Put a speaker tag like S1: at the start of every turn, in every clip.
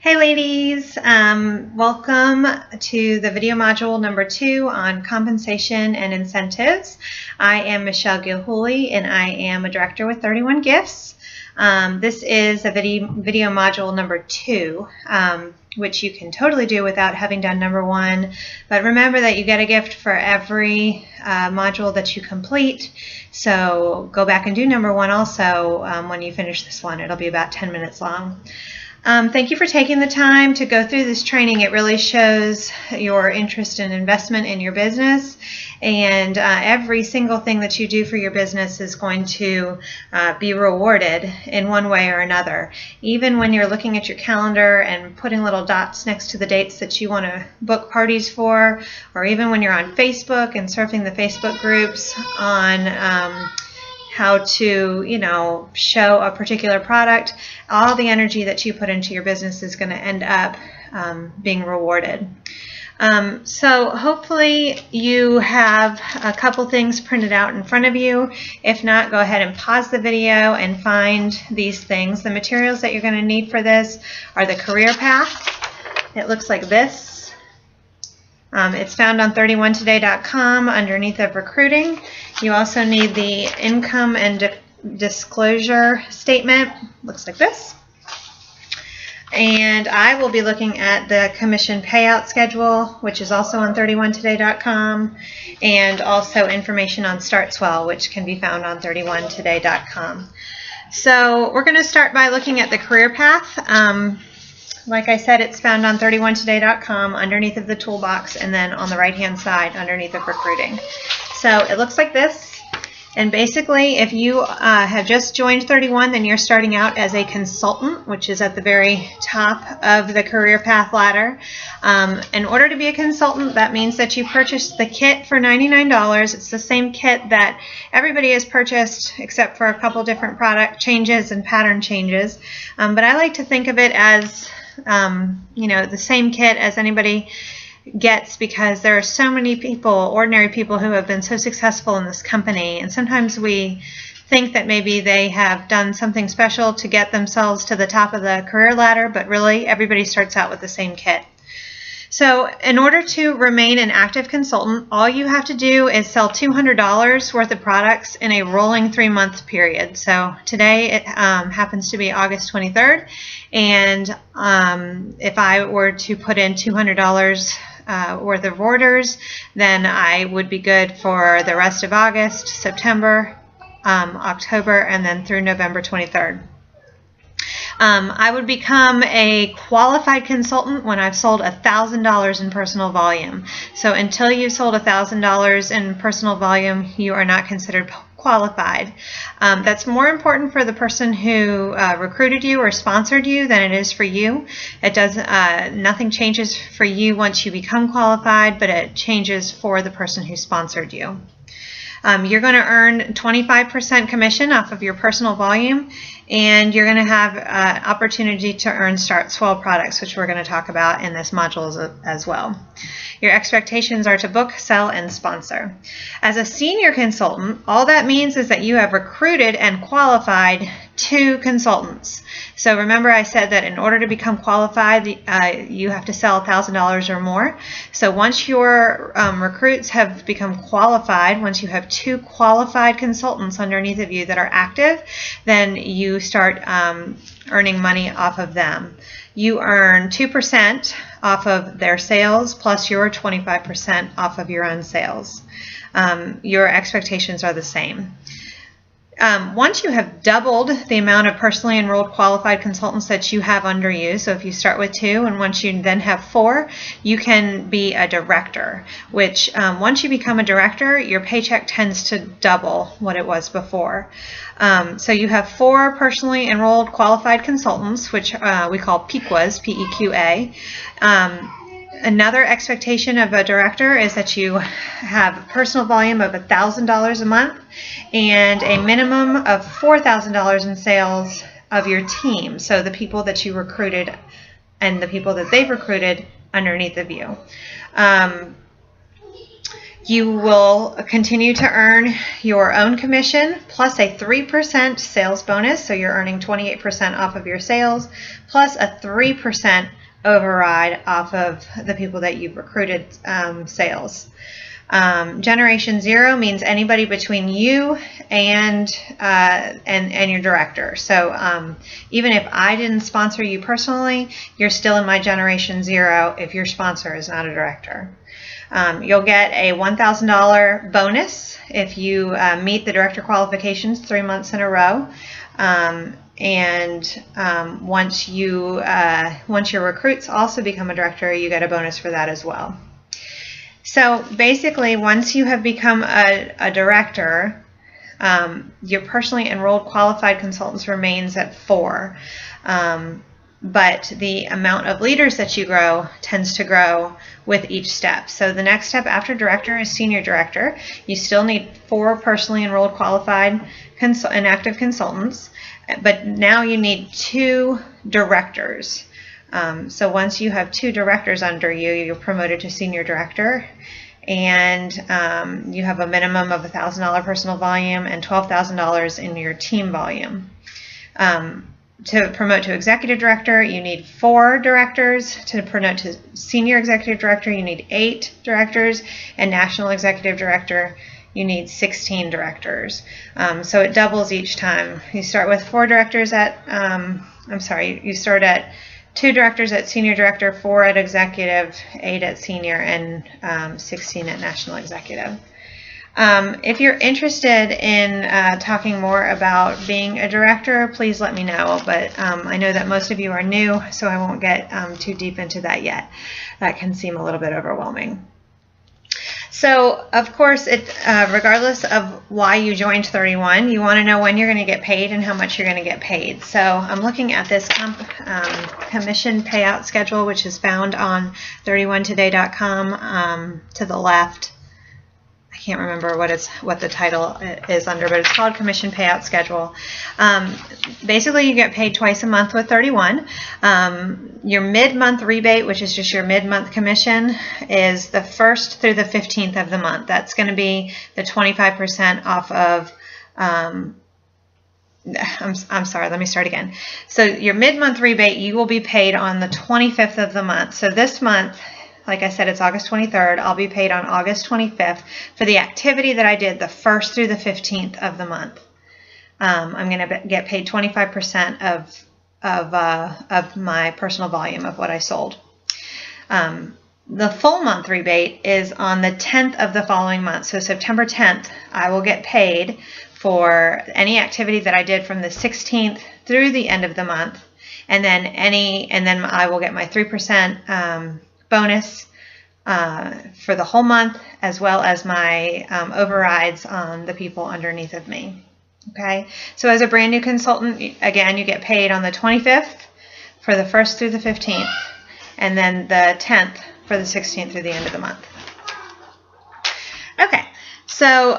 S1: Hey ladies, welcome to the video module number 2 on compensation and incentives. I am Michelle Gilhooly and I am a director with 31 Gifts. This is a video module number 2, which you can totally do without having done number 1. But remember that you get a gift for every module that you complete. So go back and do number 1 also when you finish this one. It'll be about 10 minutes long. Thank you for taking the time to go through this training. It really shows your interest and investment in your business, and every single thing that you do for your business is going to be rewarded in one way or another. Even when you're looking at your calendar and putting little dots next to the dates that you want to book parties for, or even when you're on Facebook and surfing the Facebook groups on how to, show a particular product, all the energy that you put into your business is going to end up being rewarded. So hopefully you have a couple things printed out in front of you. If not, go ahead and pause the video and find these things. The materials that you're going to need for this are the career path. It looks like this. It's found on 31today.com underneath of recruiting. You also need the income and disclosure statement. Looks like this. And I will be looking at the commission payout schedule, which is also on 31today.com, and also information on StartSwell, which can be found on 31today.com. So we're going to start by looking at the career path. Like I said, it's found on 31today.com underneath of the toolbox, and then on the right-hand side underneath of recruiting. So it looks like this. And basically, if you have just joined 31, then you're starting out as a consultant, which is at the very top of the career path ladder. In order to be a consultant, that means that you purchased the kit for $99. It's the same kit that everybody has purchased except for a couple different product changes and pattern changes. But I like to think of it as the same kit as anybody gets, because there are so many people, ordinary people, who have been so successful in this company, and sometimes we think that maybe they have done something special to get themselves to the top of the career ladder, but really everybody starts out with the same kit. So in order to remain an active consultant, all you have to do is sell $200 worth of products in a rolling 3-month period. So today it happens to be August 23rd, and if I were to put in $200 worth of orders, then I would be good for the rest of August, September, October, and then through November 23rd. I would become a qualified consultant when I've sold $1,000 in personal volume. So until you've sold $1,000 in personal volume, you are not considered qualified. That's more important for the person who recruited you or sponsored you than it is for you. It does nothing changes for you once you become qualified, but it changes for the person who sponsored you. You're going to earn 25% commission off of your personal volume, and you're going to have opportunity to earn StartSwell products, which we're going to talk about in this module as well. Your expectations are to book, sell, and sponsor. As a senior consultant, all that means is that you have recruited and qualified 2 consultants. So remember, I said that in order to become qualified, you have to sell $1,000 or more. So once your recruits have become qualified, once you have 2 qualified consultants underneath of you that are active, then you start earning money off of them. You earn 2% off of their sales plus your 25% off of your own sales. Your expectations are the same. Once you have doubled the amount of personally enrolled qualified consultants that you have under you, so if you start with 2 and once you then have 4, you can be a director, which once you become a director, your paycheck tends to double what it was before. So you have 4 personally enrolled qualified consultants, which we call PEQAs, P-E-Q-A. Another expectation of a director is that you have a personal volume of $1,000 a month and a minimum of $4,000 in sales of your team, so the people that you recruited and the people that they've recruited underneath of you. You will continue to earn your own commission plus a 3% sales bonus, so you're earning 28% off of your sales, plus a 3% override off of the people that you've recruited sales. Generation zero means anybody between you and your director. So even if I didn't sponsor you personally, you're still in my generation zero if your sponsor is not a director. You'll get a $1,000 bonus if you meet the director qualifications 3 months in a row. Once your recruits also become a director, you get a bonus for that as well. So basically, once you have become a director, your personally enrolled qualified consultants remains at 4. But the amount of leaders that you grow tends to grow with each step. So the next step after director is senior director. You still need 4 personally enrolled qualified and active consultants, but now you need 2 directors. So once you have 2 directors under you, you're promoted to senior director, and you have a minimum of $1,000 personal volume and $12,000 in your team volume. To promote to executive director, you need 4 directors. To promote to senior executive director, you need 8 directors. And national executive director, you need 16 directors. So it doubles each time. You start with 4 directors at, you start at 2 directors at senior director, 4 at executive, 8 at senior, and 16 at national executive. If you're interested in talking more about being a director, please let me know. But I know that most of you are new, so I won't get too deep into that yet. That can seem a little bit overwhelming. So, of course, regardless of why you joined 31, you want to know when you're going to get paid and how much you're going to get paid. So I'm looking at this commission payout schedule, which is found on 31today.com to the left. I can't remember what the title is under, but it's called Commission Payout Schedule. Basically, you get paid twice a month with 31. Your mid-month rebate, which is just your mid-month commission, is the 1st through the 15th of the month. That's going to be the 25% off of I'm sorry, let me start again. So your mid-month rebate, you will be paid on the 25th of the month. So this month, like I said, it's August 23rd. I'll be paid on August 25th for the activity that I did the 1st through the 15th of the month. I'm going to get paid 25% of my personal volume of what I sold. The full month rebate is on the 10th of the following month. So September 10th, I will get paid for any activity that I did from the 16th through the end of the month, and then I will get my 3% bonus for the whole month, as well as my overrides on the people underneath of me. Okay, so as a brand new consultant, again, you get paid on the 25th for the 1st through the 15th, and then the 10th for the 16th through the end of the month. Okay, so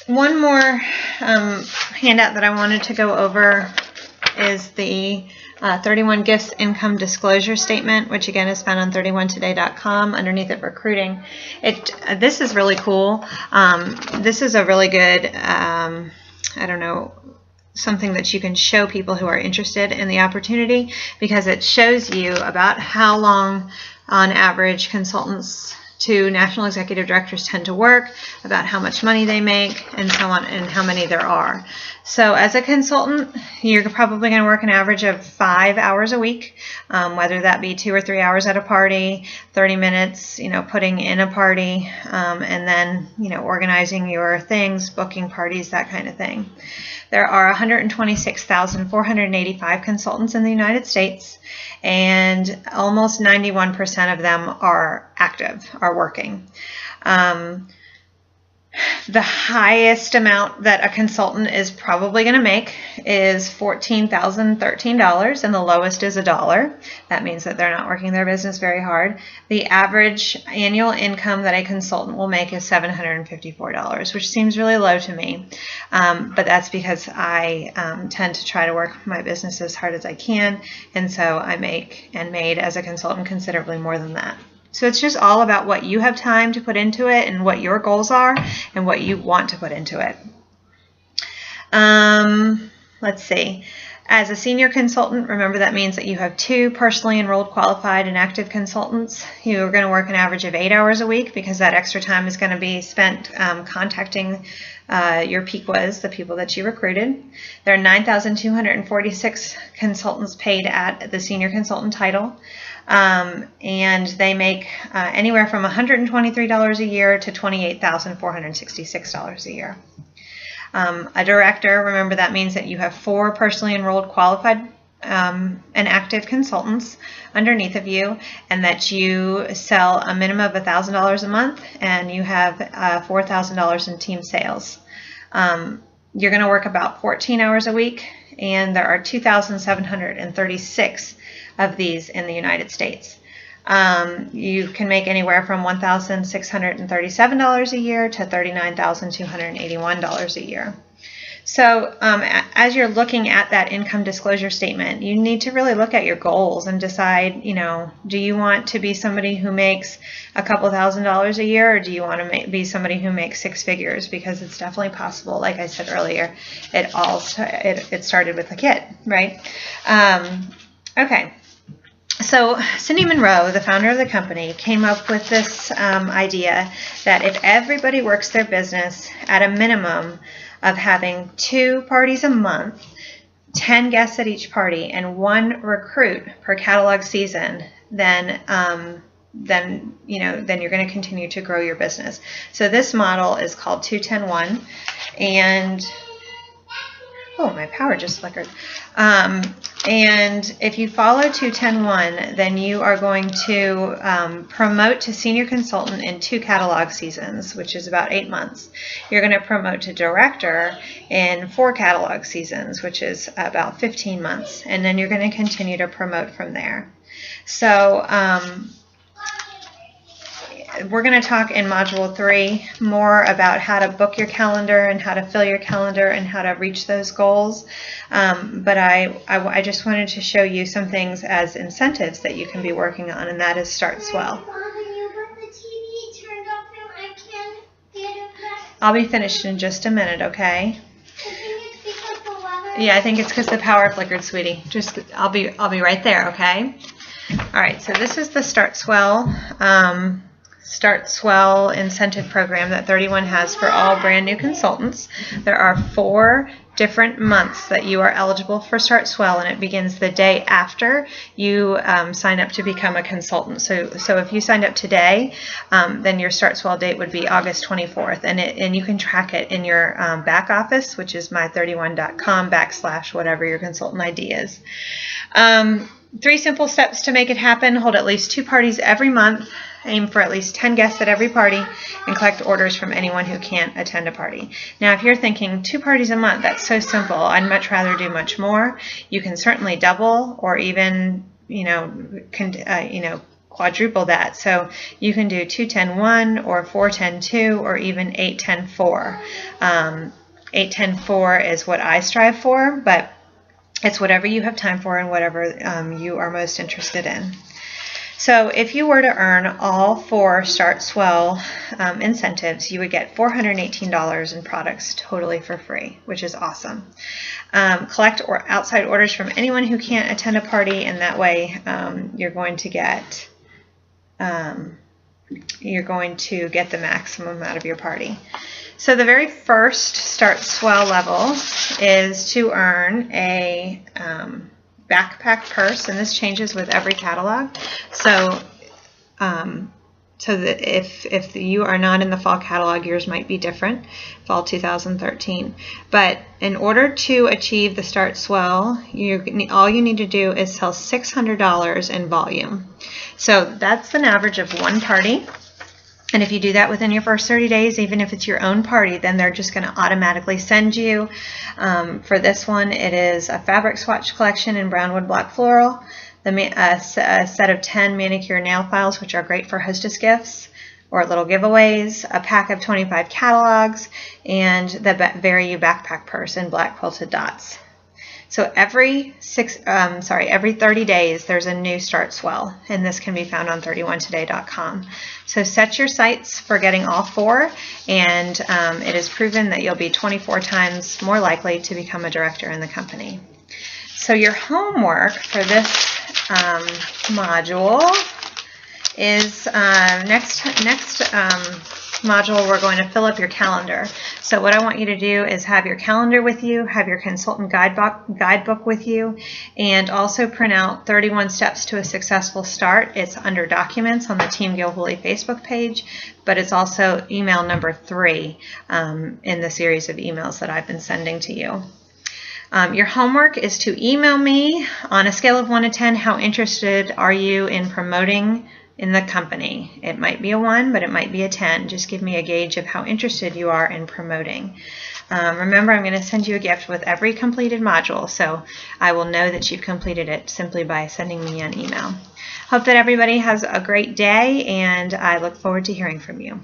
S1: one more handout that I wanted to go over is the 31 Gifts Income Disclosure Statement, which again is found on 31today.com underneath it, recruiting. This is really cool. This is a really good, something that you can show people who are interested in the opportunity, because it shows you about how long on average consultants to national executive directors tend to work, about how much money they make, and so on, and how many there are. So as a consultant, you're probably going to work an average of 5 hours a week, whether that be 2 or 3 hours at a party, 30 minutes, putting in a party, and then, organizing your things, booking parties, that kind of thing. There are 126,485 consultants in the United States, and almost 91% of them are active, are working. The highest amount that a consultant is probably going to make is $14,013, and the lowest is $1. That means that they're not working their business very hard. The average annual income that a consultant will make is $754, which seems really low to me. But that's because I tend to try to work my business as hard as I can, and so I make and made as a consultant considerably more than that. So it's just all about what you have time to put into it and what your goals are and what you want to put into it. Let's see. As a senior consultant, remember that means that you have 2 personally enrolled, qualified, and active consultants. You are going to work an average of 8 hours a week because that extra time is going to be spent contacting your Pequas, the people that you recruited. There are 9,246 consultants paid at the senior consultant title, and they make anywhere from $123 a year to $28,466 a year. A director, remember that means that you have 4 personally enrolled, qualified, and active consultants underneath of you, and that you sell a minimum of $1,000 a month, and you have $4,000 in team sales. You're going to work about 14 hours a week, and there are 2,736 of these in the United States. You can make anywhere from $1,637 a year to $39,281 a year. So as you're looking at that income disclosure statement, you need to really look at your goals and decide, do you want to be somebody who makes a couple $1,000s a year, or do you want to be somebody who makes 6 figures? Because it's definitely possible. Like I said earlier, it started with a kid, right? Okay. So Cindy Monroe, the founder of the company, came up with this idea that if everybody works their business at a minimum of having 2 parties a month, 10 guests at each party, and 1 recruit per catalog season, then you're going to continue to grow your business. So this model is called 2-10-1, and my power just flickered. And if you follow 2-10-1, then you are going to promote to senior consultant in 2 catalog seasons, which is about 8 months. You're going to promote to director in 4 catalog seasons, which is about 15 months. And then you're going to continue to promote from there. So we're going to talk in Module 3 more about how to book your calendar and how to fill your calendar and how to reach those goals. But I just wanted to show you some things as incentives that you can be working on, and that is Start Swell. I'll be finished in just a minute, okay? Yeah, I think it's because the power flickered, sweetie. I'll be right there, okay? All right, so this is the Start Swell incentive program that 31 has for all brand new consultants. There are 4 different months that you are eligible for Start Swell, and it begins the day after you sign up to become a consultant. So if you signed up today, then your Start Swell date would be August 24th, and you can track it in your back office, which is my31.com/whatever your consultant ID is. 3 simple steps to make it happen: hold at least 2 parties every month, aim for at least 10 guests at every party, and collect orders from anyone who can't attend a party. Now, if you're thinking 2 parties a month, that's so simple, I'd much rather do much more, you can certainly double or even, quadruple that. So you can do 2-10-1 or 4-10-2 or even 8-10-4. 8-10-4 is what I strive for, but it's whatever you have time for and whatever you are most interested in. So if you were to earn all 4 Start Swell incentives, you would get $418 in products totally for free, which is awesome. Collect outside orders from anyone who can't attend a party, and that way you're going to get the maximum out of your party. So the very first Start Swell level is to earn a backpack purse, and this changes with every catalog. So that if you are not in the fall catalog, yours might be different, fall 2013. But in order to achieve the Start Swell, all you need to do is sell $600 in volume. So that's an average of 1 party. And if you do that within your first 30 days, even if it's your own party, then they're just going to automatically send you. For this one, it is a fabric swatch collection in brownwood black floral, a set of 10 manicure nail files, which are great for hostess gifts or little giveaways, a pack of 25 catalogs, and the Very You backpack purse in black quilted dots. So every 30 days, there's a new Start Swell, and this can be found on 31today.com. So set your sights for getting all 4, and it is proven that you'll be 24 times more likely to become a director in the company. So your homework for this module is next module, we're going to fill up your calendar. So what I want you to do is have your calendar with you, have your consultant guidebook with you, and also print out 31 Steps to a Successful Start. It's under Documents on the Team Gilhooly Facebook page, but it's also email number 3 in the series of emails that I've been sending to you. Your homework is to email me on a scale of 1 to 10, how interested are you in promoting in the company? It might be a 1, but it might be a 10. Just give me a gauge of how interested you are in promoting. Remember, I'm going to send you a gift with every completed module, so I will know that you've completed it simply by sending me an email. Hope that everybody has a great day, and I look forward to hearing from you.